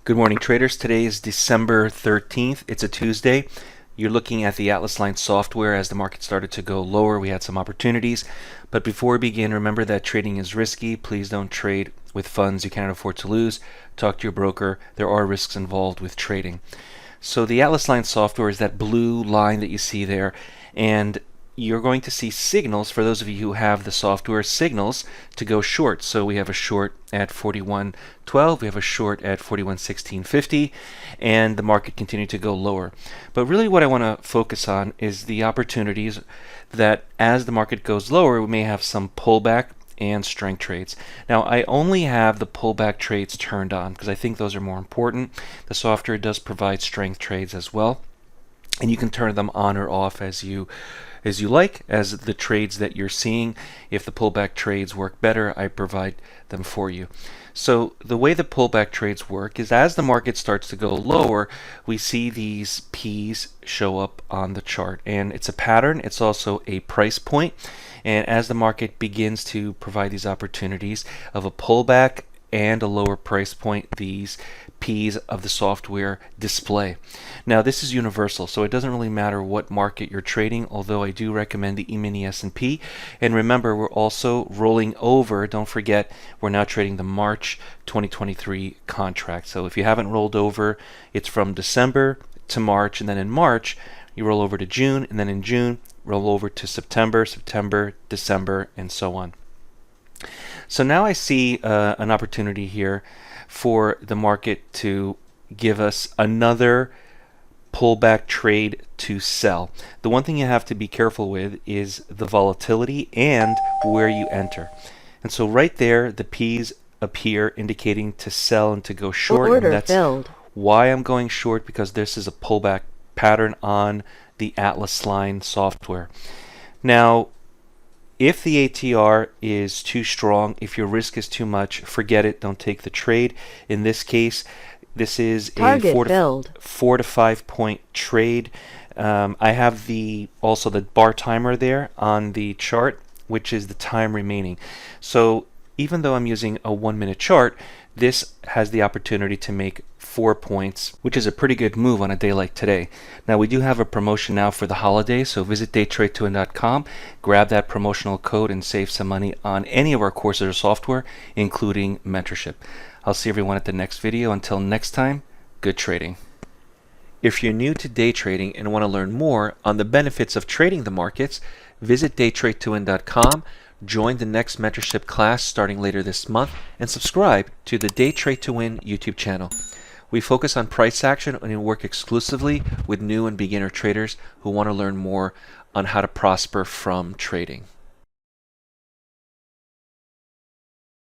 Good morning, traders. Today is December 13th. It's a Tuesday. You're looking at the Atlas Line software. As the market started to go lower, we had some opportunities. But before we begin, remember that trading is risky. Please don't trade with funds you cannot afford to lose. Talk to your broker. There are risks involved with trading. So the Atlas Line software is that blue line that you see there. And you're going to see signals, for those of you who have the software, signals to go short. So we have a short at 41.12, we have a short at 41.1650, and the market continued to go lower. But really what I want to focus on is the opportunities that as the market goes lower, we may have some pullback and strength trades. Now I only have the pullback trades turned on because I think those are more important. The software does provide strength trades as well, and you can turn them on or off as you like, as the trades that you're seeing. If the pullback trades work better, I provide them for you. So the way the pullback trades work is as the market starts to go lower, we see these P's show up on the chart, and it's a pattern. It's also a price point, and as the market begins to provide these opportunities of a pullback and a lower price point, these P's of the software display. Now this is universal, so it doesn't really matter what market you're trading, although I do recommend the E-mini S&P. And remember, we're also rolling over. Don't forget, we're now trading the March 2023 contract. So if you haven't rolled over, it's from December to March, and then in March you roll over to June, and then in June roll over to September, December, and so on. So now I see an opportunity here for the market to give us another pullback trade to sell. The one thing you have to be careful with is the volatility and where you enter. And so right there, the P's appear indicating to sell and to go short. Order and that's filled. why I'm going short, because this is a pullback pattern on the Atlas Line software. Now, if the ATR is too strong, if your risk is too much, forget it. Don't take the trade. In this case, this is Target a 4 to 5 point trade. I have also the bar timer there on the chart, which is the time remaining. So even though I'm using a 1 minute chart, this has the opportunity to make 4 points, which is a pretty good move on a day like today. Now we do have a promotion now for the holiday, so visit DayTradeToWin.com, grab that promotional code, and save some money on any of our courses or software, including mentorship. I'll see everyone at the next video. Until next time, good trading. If you're new to day trading and want to learn more on the benefits of trading the markets, visit DayTradeToWin.com. Join the next mentorship class starting later this month, and subscribe to the Day Trade to Win YouTube channel. We focus on price action and work exclusively with new and beginner traders who want to learn more on how to prosper from trading.